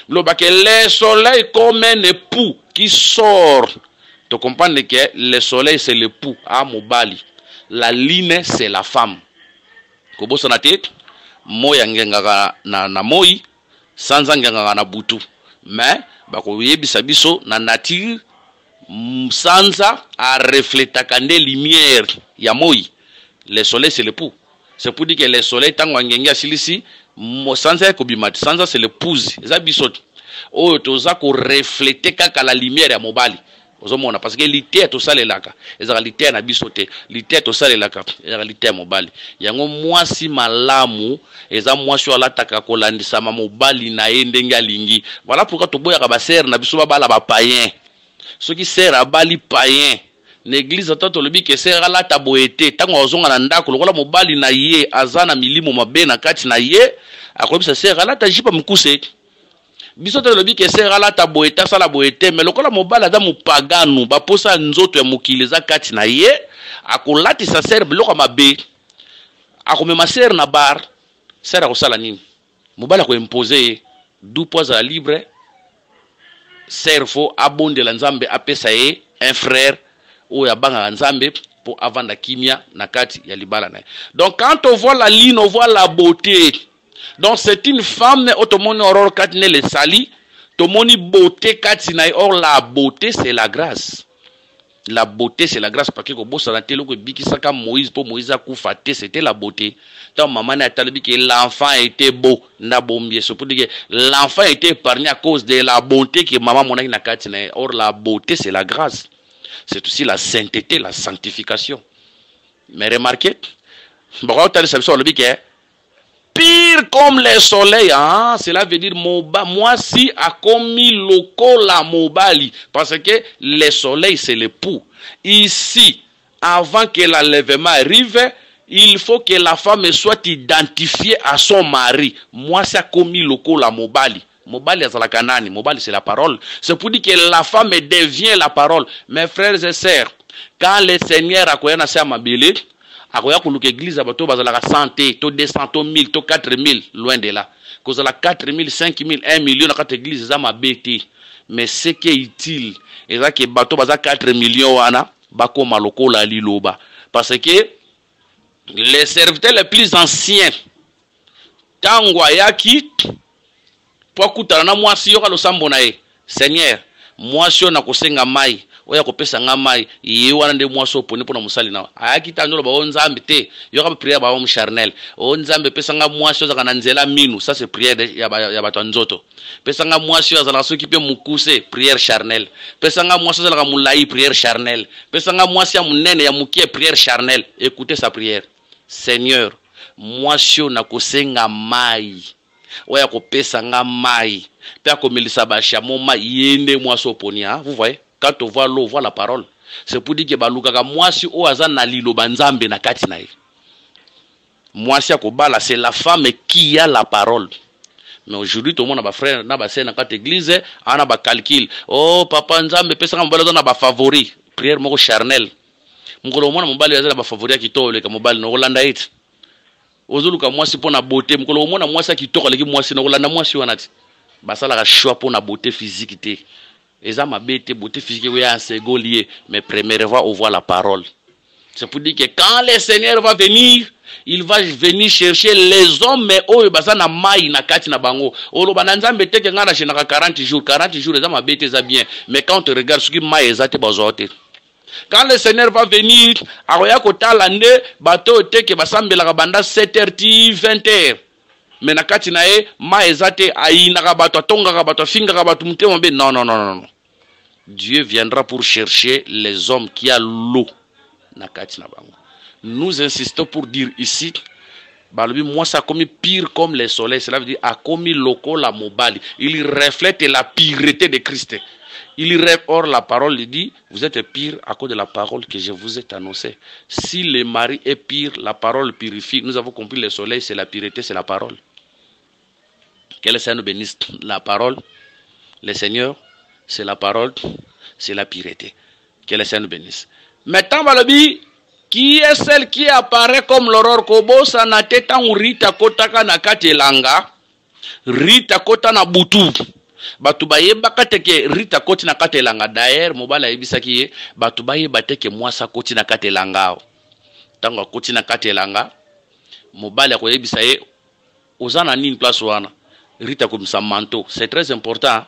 le soleil comme un époux qui sort. Tu comprends que le soleil, c'est l'époux, à Mobali. La ligne, c'est la femme. Kobo sonate, moya ngengaka na moi, sans ngengaka na butu. Mais, bako yebisa biso na nature, sansa a reflété kande lumière ya moi. Le soleil, c'est l'époux. C'est pour dire que le soleil, tant que silisi, sansa kobimati, sansa c'est l'épouse. Zabisot. Oh, toza ko refléter kaka la lumière ya Mobali. Parce que l'ité est au salelaka. Et la l'ité na bisoté. L'ité est au salelaka. Et la l'ité est mobali. Yango moi si malamu. Et ça moi sur la taka kolandi sama mobali na endenga lingi. Voilà pourquoi to boya ba ser na biso ba la ba païen. Ceux qui sert à bali païen. L'église attend le bi que sert à la taboete. Tango ozonga na ndako lokola mobali na ye azana milimo mabe na kati na ye. Akobi sert à la tajipa mukuse. Bisoto lobi ke sera la taboeta sala boete mais lokola mobala da mupaganu ba posa nzoto ya mukileza kati na ye akolati sa ser biloko mabe akomema ser na bar sera ko sala nini mobala ko imposer du poza libre serfo abonde la nzambe apesa ye un frère ou ya banga nzambe pour avanda kimia na kati ya libala na. Donc quand on voit la ligne on voit la beauté. Donc c'est une femme automoni aurore katine le sali, tomoni beauté katine or la beauté c'est la grâce. La beauté c'est la grâce parce que ko bossa na telo ko bikisaka Moïse pour Moïse a kufate c'était la beauté. Tant maman na talobi que l'enfant était beau na bombie so pour dire que l'enfant était épargné à cause de la bonté que maman monaki na katine. Or la beauté c'est la grâce. C'est aussi la sainteté, la sanctification. Mais remarquez, bon t'as le que pire comme le soleil, hein? Cela veut dire moi si a commis loko la mobali. Parce que le soleil c'est l'époux. Ici, avant que l'enlèvement arrive, il faut que la femme soit identifiée à son mari. Moi si a commis loko la mobali. Mobali c'est la canani, mobali c'est la parole. C'est pour dire que la femme devient la parole. Mes frères et sœurs, quand le Seigneur a koyana sa mabili, akoya kuluka église abato bazalaka 100 to 200 to 1000 to 4000 loin de là kozala 4000 5000 1 million na kati église za mabeti mais ce qui est utile eza ke bato baza 4 millions wana bakoma lokola liloba parce que les serviteurs les plus anciens tango ayaki po kutana na mwasi yo ka losambo na ye Seigneur mwasi yo na kosenga mai oya kopesa nga mai ye wana nde mwasi oponi mpona mosali na ayaki tandola ba nzambe te yoka ba prière ba charnel o nzambe pesa nga mwasi ozaka na nzela minu, ça c'est prière ya bato nzoto. Pesa nga mwasi ozala soki pe mukuse, prière charnel. Pesa nga mwasi ozala mulai, prière charnel. Pesa nga mwasi ya munene ya mukie, prière charnel. Écoutez sa prière. Seigneur, mwasi na kosenga mai oya kopesa nga mai pe akomelisa bashamo mai yende mwasi oponi. Vous voyez, quand on voit l'eau, on voit la parole. C'est pour dire que balukaka mwasi o aza na liloba nzambe na kati na ye. Mwasi akobala, c'est la femme qui a la parole. Mais aujourd'hui tout le monde a ba frère na ba sœur na kati église ana ba calcul. Oh papa nzambe pesa nga mbala na ba favori, prière moko charnel. Mukolo mona mobali aza na ba favori akitole ka mobali no Rolanda it. Ozuluka mwasi pona beauté, mukolo mona mwasi akitoka leki mwasi no Rolanda mwasi wana ti. Basala ka choix pona beauté physique te. Eza mabete beauté physique we a second lié, mais premièrement on voit la parole. C'est pour dire que quand le Seigneur va venir, il va venir chercher les hommes, mais oh, bazana mai na kati na bango. Olo bananzambe teke ngana chenaka 40 jours eza mabete za bien. Mais quand on te regarde, ce qui mai ezate bazote. Quand le Seigneur va venir, aroya kotala nde bato teke basambela banda 7h 20h. Mais na kati na e mai ezate aina bato tonga bato finga bato mutema be non. Dieu viendra pour chercher les hommes qui a l'eau na kati na bango. Nous insistons pour dire ici, moi ça a commis pire comme le soleil, cela veut dire a commis loco la mobali. Il reflète la pureté de Christ. Or la parole dit, vous êtes pire à cause de la parole que je vous ai annoncée. Si le mari est pire, la parole purifie. Nous avons compris, le soleil c'est la pureté, c'est la parole. Que le Seigneur nous bénisse. La parole, le Seigneur, c'est la parole, c'est la pureté. Que le Seigneur nous bénisse. Maintenant, Balobi, qui est celle qui apparaît comme l'aurore kobo sana teta rita kotaka na katelanga rita kota na butu batu bayeba kateke rita koti na katelanga d'ailleurs mobala yebisaki ye batu bayeba teke mwasa koti na katelanga tango koti na katelanga mobala ko yebisa ye ozana nini place wana rita komisa manteau, c'est très important.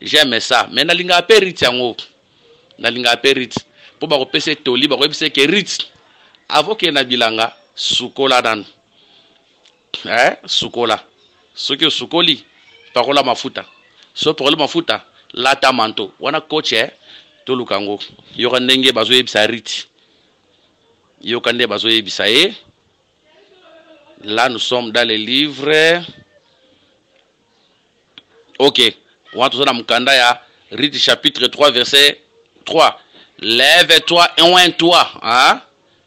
J'aime ça, mais nalinga pe rita yango nalinga pe rita po ba ko pese toli ba ko yebisa ke rita avoke na bilanga sukola dan sukola soki sukoli parola mafuta so parola mafuta lata manto wana coach to lukango yoka ndenge bazo yebisa riti yoka ndenge bazo yebisa e. Là nous sommes dans les livres OK watu na mkanda ya riti chapitre 3 verset 3. Lève-toi et oins-toi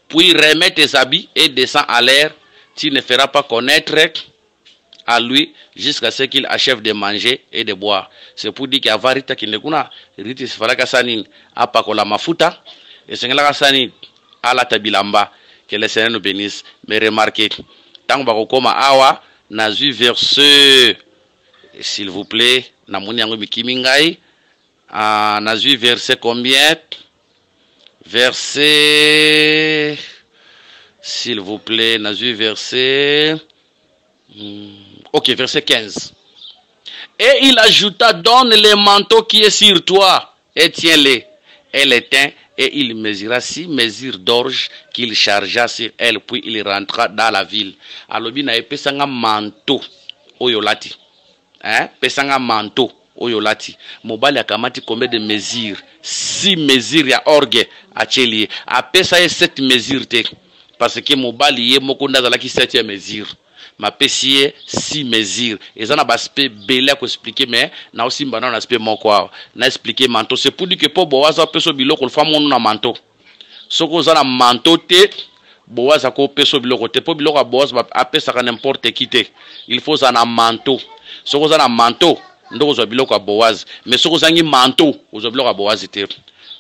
puis remets tes habits et descends à l'air. Tu ne feras pas connaître à lui jusqu'à ce qu'il achève de manger et de boire. C'est pour dire qu'il y a varita qui ne kuna riti sifalaka sanin apakola mafuta et sengela sanin ala tabilamba. Que le Seigneur nous bénisse. Mais remarquez, tant que koma awa nazu verset s'il vous plaît na moni yango mikimingai nazu verset combien? Verset, s'il vous plaît, Nazu, verset, ok, verset 15. Et il ajouta, donne le manteau qui est sur toi, et tiens-les. Elle éteint, et il mesura 6 mesures d'orge qu'il chargea sur elle, puis il rentra dans la ville. Alors, il a pesanga manteau, oyolati. Pesanga manteau. Oyolati mobali akamati combien de mesures? 6 mesures ya orgue acheli apesa 7 mesures te parce que mobali ye mokonda za la ki 7e mesure ma pesi 6 mesures ezana ba aspect belé ko expliquer mais na aussi mbana na aspect moko na expliquer manteau. C'est pour dire que po boaza peso biloko le famo na manteau soko za na manteau te boaza ko peso biloko te po biloko boaza apesa ka n'importe qui te il faut za na manteau soko za na manteau ndo zo biloko a Boaz mais soko zangi manteau zo biloko a Boaz était.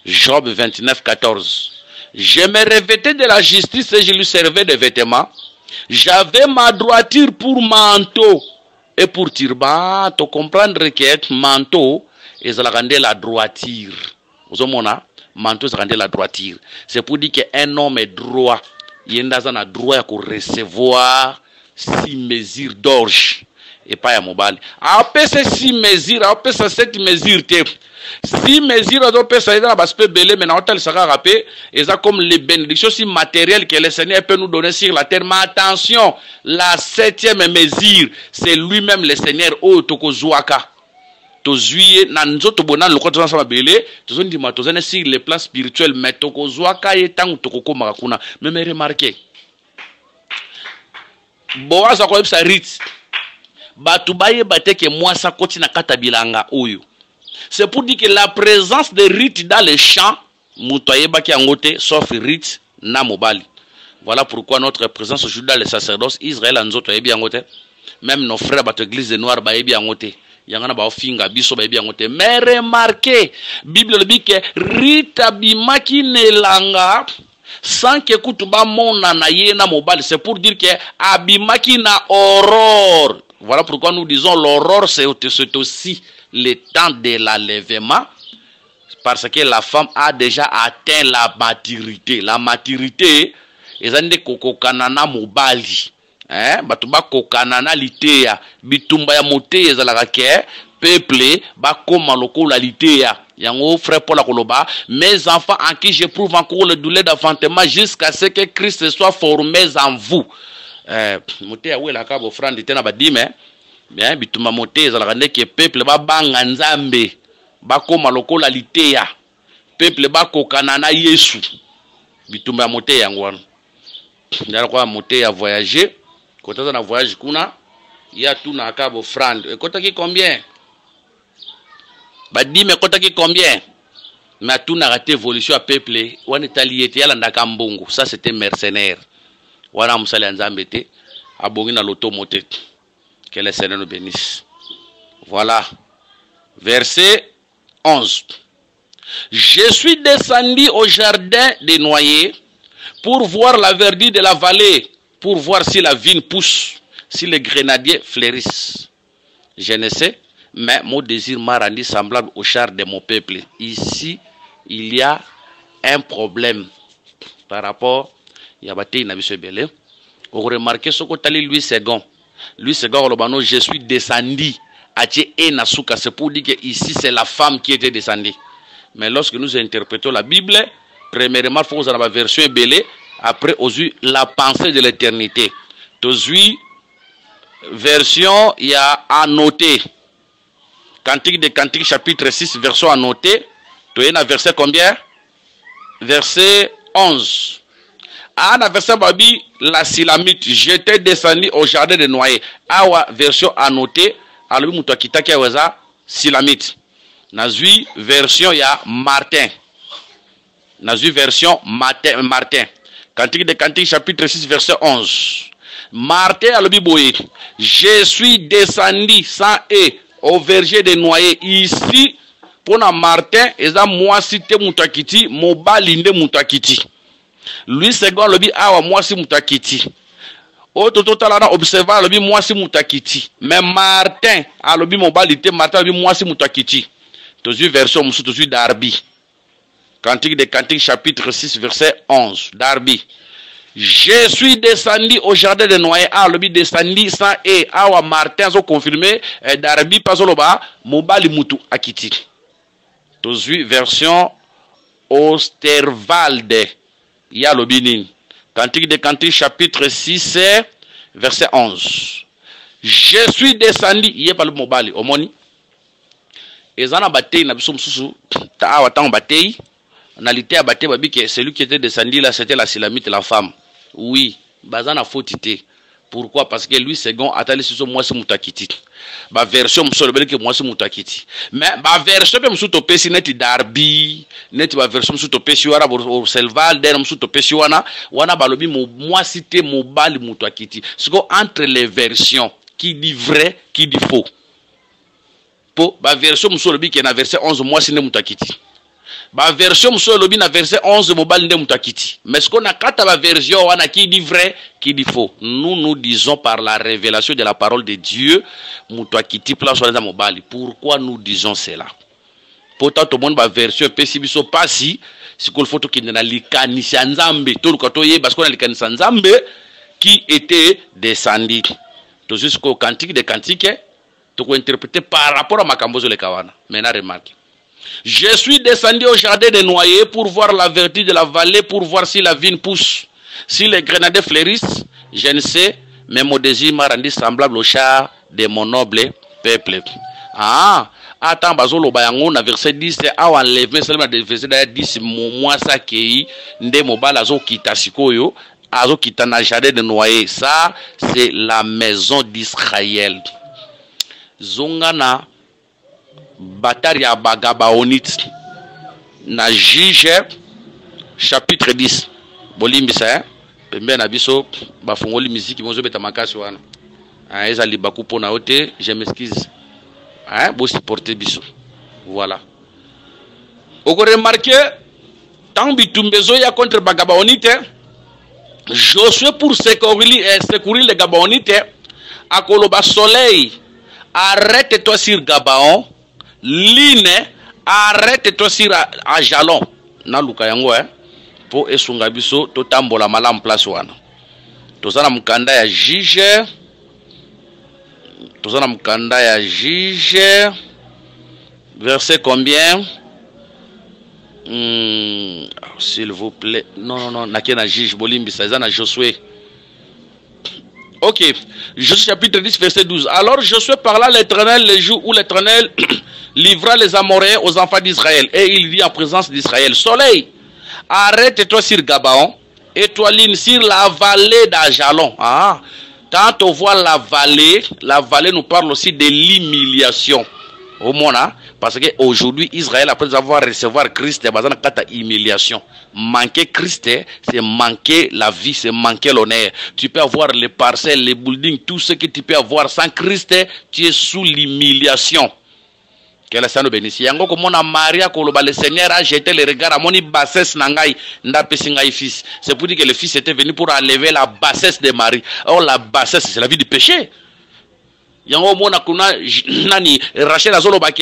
Job 29:14. Je me revêtais de la justice et je lui servais de vêtements. J'avais ma droiture pour manteau et pour turban. Tu comprendre que manteau est la droiture. Vous mona manteau est la droiture. C'est pour dire qu'un homme est droit. Il a un droit à recevoir 6 mesures d'orge. Et pas à mobile. Après ces 6 mesures, après ces 7 mesures, Si mesure d'opé ça dans l'aspect belé mais na hôtel sera rappé et ça comme les bénédictions si matérielles que le Seigneur peut nous donner sur la terre. Mais attention, la 7e mesure, c'est lui-même le Seigneur o tokozwaka. Tozuye na nzoto bona lokota sama belé, tozondi matozane sur les plans spirituels mais tokozwaka etang tokokoma kuna. Mais remarquez. Boaza ko sa rite. Batu baye bateke mwasa koti na kata bilanga oyo. C'est pour dire que la présence de rites dans les champs, sauf rites na mobali. Voilà pourquoi notre présence aujourd'hui dans les sacerdoces Israël même nos frères de l'église de Noir mais remarquez, Bible dit que rite abimaki nelanga sans que kutuba mona na yena mobali. C'est pour dire que abimaki na aurore. Voilà pourquoi nous disons l'aurore c'est aussi le temps de l'enlèvement, parce que la femme a déjà atteint la maturité. La maturité, ils ont dit kokokanana mobali. Batuba kokanana litea, bitumba ya mote ezalaka ke peuple ba koma lokola litea. Yango frère Paul Akoloba, mes enfants en qui j'éprouve encore le douleur d'enfantement jusqu'à ce que Christ soit formé en vous. Mote ya wela ka bo frère nditena badime. Bien, bituma moté ezalaka ndeke peuple ba banga nzambe ba koma lokola litea peuple ba kokana na Yesu bituma moté yango wana ndala kwa moté ya voyager kota na voyage kuna ya tuna akabo frande kota ki combien ba dime kota ki combien mais tuna raté évolution à peuple wana taliete yala ndaka mbongo ça c'était mercenaire wana musala nzambe te abongi na loto moté. Que le Seigneur nous bénisse. Voilà. Verset 11. Je suis descendu au jardin des noyers pour voir la verdure de la vallée, pour voir si la vigne pousse, si les grenadiers fleurissent. Je ne sais, mais mon désir m'a rendu semblable au char de mon peuple. Ici, il y a un problème par rapport à Yabaté Nabiso Belé. Vous remarquez ce que tu as dit, Louis II. Lui, c'est Gorobano, je suis descendu à Nasuka. C'est pour dire que ici, c'est la femme qui était descendue. Mais lorsque nous interprétons la Bible, premièrement, il faut que la version belée, après, aujourd'hui, la pensée de l'éternité. Aujourd'hui, version, il y a annoté. Cantique de Cantique, chapitre 6, version annotée. Tu as verset combien? Verset 11. À la verset Babi, la Silamite, j'étais descendu au jardin de noyer. Awa version annotée, alors mutakita qui a Silamite. Nazui version ya Martin. Nazui version Martin. Cantique de Cantique chapitre 6 verset 11. Martin a le biboé. Je suis descendu sans et au verger de noyer. Ici, pour Martin, et ça moi cité mutakiti, mobalinde mutakiti. Lui second lobi awa mwasi mutakiti. Autre total ana observa lobi mwasi mutakiti. Mais Martin a lobi mobalité Martin lobi mwasi mutakiti. Tozu version musu tozu Darby. Cantique de Cantique chapitre 6 verset 11. Darby. Je suis descendu au jardin de noyer. Ah lobi descendu sans et awa Martin so confirmé Darby pas loba mobali mutu akiti. Tozu version Osterwalde. Il y a l'obinin. Cantique de Cantique, chapitre 6, verset 11. Je suis descendu. Il n'y a pas le mobile. Omoni. Et ça, on a battu. On a battu. On a lité à battu. Celui qui était descendu là, c'était la Silamite, la femme. Oui. Bazan a fautité. Pourquoi? Parce que lui, second, attendez, c'est moi, c'est Moutakiti. Ba version, que moi, c'est Moutakiti. Mais, ba version, je suis topé, c'est net Darby, net ba version, je suis topé, si wana, au Selval, der, je suis topé, si wana, balobi, moi, c'était Mobali Moutakiti. C'est entre les versions, qui dit vrai, qui dit faux. Pour, ba version, je suis qui est na verset 11, moi, c'est Moutakiti. Ba version msolobi na verset 11 mobile nde mutakiti. Mais ce qu'on a kata ba version wana qui dit vrai, qui dit faux. Nous disons par la révélation de la parole de Dieu, mutakiti place wana mobile. Pourquoi nous disons cela? Pourtant tout le monde ba version pesibiso pasi, c'est qu'il faut qu'il na likanisa nzambe, tout le katoye parce qu'on a likanisa nzambe qui était descendu. Tout jusqu'au cantique des cantiques, tout interprété par rapport à makambozo le kawana. Maintenant remarque. Je suis descendu au jardin des noyers pour voir la vertu de la vallée, pour voir si la vigne pousse, si les grenadiers fleurissent. Je ne sais, mais mon désir m'a rendu semblable au char de mon noble peuple. Ah, attends, bazolo bayango na verset 10, c'est à enlever seulement de verset 10, moi ça qui nde mobala zo kitasikoyo, azo kitana jardin de noyer. Ça, c'est la maison d'Israël. Zongana bataille ya bagabaonite na Juge chapitre 10. Bolimbisa hein. Pembe na biso bafungoli musique mozo beta makasi wana. Ah ezali bakupo na ote, je m'excuse. Hein, bo supporter biso. Voilà. Oko remarquer tant bitumbezo ya contre bagabaonite, Josué pour secourir les Gabaonites, à Koloba Soleil, arrête-toi sur Gabaon, Line, arrête-toi sur Ajalon. Na lukayango pour esungabiso totambola malam place wana. Tozana mukanda ya Juge. Tozana mukanda ya Juge. Verset combien? S'il vous plaît. Non, nakena Juge Bolimbi, ça est Josué. Ok. Josué chapitre 10, verset 12. Alors Josué parla à l'Éternel le jour où l'Éternel livra les Amoréens aux enfants d'Israël. Et il dit en présence d'Israël: Soleil, arrête-toi sur Gabaon, et toi Line sur la vallée d'Ajalon. Ah, quand on voit la vallée nous parle aussi de l'humiliation. Au moins, hein? Parce qu'aujourd'hui, Israël, après avoir recevoir Christ, il y a une humiliation. Manquer Christ, c'est manquer la vie, c'est manquer l'honneur. Tu peux avoir les parcelles, les buildings, tout ce que tu peux avoir sans Christ, tu es sous l'humiliation. Que le Seigneur bénisse. Yango comme on a Maria, le Seigneur a jeté le regard à mon bassesse nangai, ndapesingai fils. C'est pour dire que le fils était venu pour enlever la bassesse de Marie. Or la bassesse, c'est la vie du péché. Yango mona kuna nani Rachel azolobake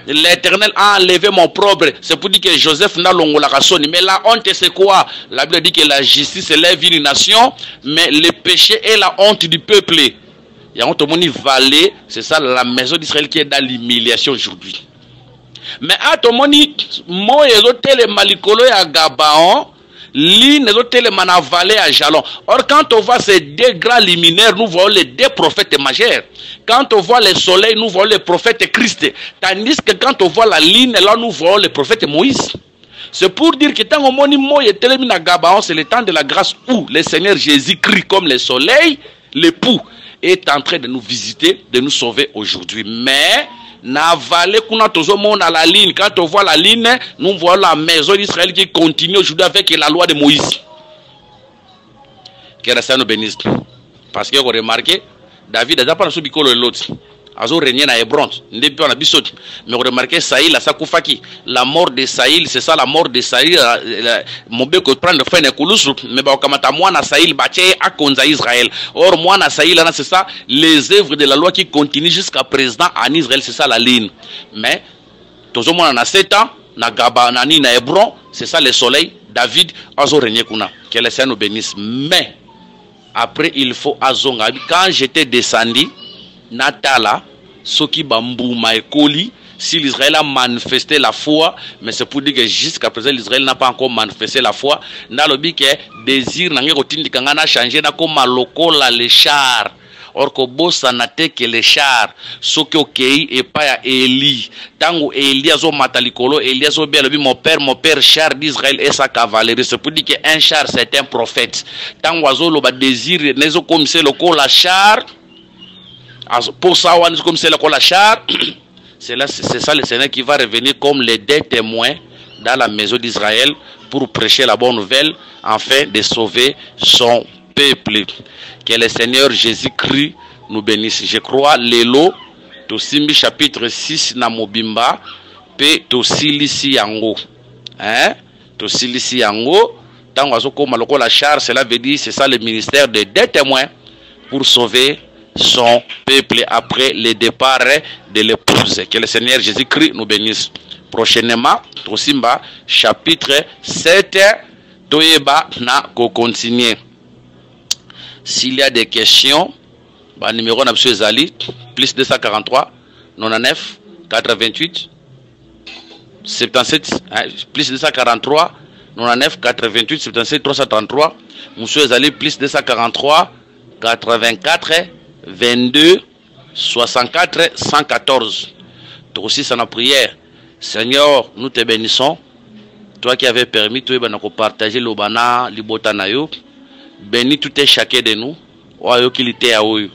l'Éternel a enlevé mon propre. C'est pour dire que Joseph n'a longola kasoni. Mais la honte c'est quoi? La Bible dit que la justice élève une nation, mais le péché est la honte du peuple. Yango tomoni vallée, c'est ça la maison d'Israël qui est dans l'humiliation aujourd'hui. Mais à tomoni mo ezote malikolo ya Gabaon, Line ezote mana vallée à Jalon. Or quand on voit ces deux grands luminaires, nous voyons les deux prophètes majeurs. Quand on voit le soleil, nous voyons le prophète Christ. Tandis que quand on voit la ligne, là nous voyons le prophète Moïse. C'est pour dire que tant que Mo est terminé à Gabaon, c'est le temps de la grâce où le Seigneur Jésus-Christ, comme le soleil, l'époux, est en train de nous visiter, de nous sauver aujourd'hui. Mais na vallée kuna tozo mona la ligne, quand on voit la ligne, nous voyons la maison d'Israël qui continue aujourd'hui avec la loi de Moïse. Que le Seigneur nous bénisse. Parce que vous remarquez, David a pas subi que l'autre. Azo régné na Hébron, depuis on a bisot. Mais vous remarquez Saïl a sakufaki. La mort de Saïl, c'est ça la mort de Saïl. Mon bec prendre fin de Koulousou, mais bah comme ta moi na Saïl bâti à Konza Israël. Or moi na Saïl là c'est ça les œuvres de la loi qui continuent jusqu'à présent en Israël, c'est ça la ligne. Mais tous au moins on a 7 ans na Gaba na ni na Hébron, c'est ça le soleil. David azo régné kuna. Que le Seigneur nous bénisse. Mais après il faut azonga. Quand j'étais descendu Natala, Soki Bambou Maekoli, si l'Israël a manifesté la foi, mais c'est pour dire que jusqu'à présent l'Israël n'a pas encore manifesté la foi. Dans le but que désir n'a pas changé, n'a comme lokola les chars. Or que bossa n'a que les chars, Soki okei et pas à Eli. Tango Eli azo matalikolo, Eli azo bien mon père char d'Israël et sa cavalerie. C'est pour dire qu'un char c'est un prophète. Tango azo le désir n'ezo comme c'est lokola char. Pour ça, comme c'est la char, c'est ça le Seigneur qui va revenir comme les deux témoins dans la maison d'Israël pour prêcher la bonne nouvelle afin de sauver son peuple. Que le Seigneur Jésus-Christ nous bénisse. Je crois, Lélo, Tosimbi chapitre 6, Namobimba, P. Tosilisi Yango. Hein? Tosilisi Yango, tant que la char, cela veut dire, c'est ça le ministère des deux témoins pour sauver son peuple après le départ de l'épouse. Que le Seigneur Jésus-Christ nous bénisse. Prochainement, Tosimba, chapitre 7, Toyeba na ko continuer. S'il y a des questions, numéro n'a Zali, plus 243, 99, 88, 77 plus 243 99 88 77 333. Monsieur Ezali plus 243 84 22 64 114. Toi aussi, c'est la prière. Seigneur, nous te bénissons. Toi qui avais permis, toi, de partager le bana, le botanayo. Bénis tout et chacun de nous. Oyo qui était à eux.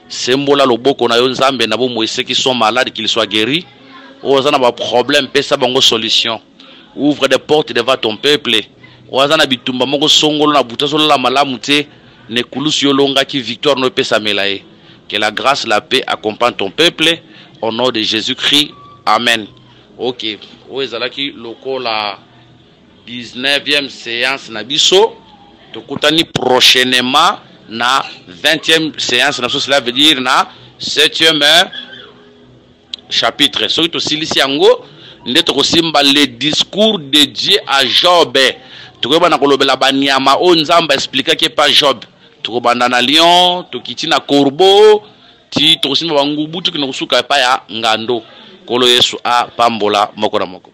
C'est mbola le beau qu'on a eu nzambe na bo moïse qui sont malades, qu'ils soient guéris. Oza na ba problème, pesa bango solution. Ouvre des portes devant ton peuple. Oza na bitumba moko songolo na butaso la malamu te ne kulus yolonga qui victoire no pesa melaye. Que la grâce, la paix accompagne ton peuple au nom de Jésus-Christ. Amen. OK. Oza ki loko la 19e séance na biso. Tokutani prochainement na 20e séance na cela veut dire na 7e chapitre. Ce qui aussi ici ango ndeto kosimba le discours dédié à Job. Tokoba na kolobela banyama o nzamba expliquer que pas Job. Tokobanda na lion, tokiti na corbeau, ti tokosimba bangubu tukinokusuka pa ya ngando. Kolo Yesu a pambola moko na moko.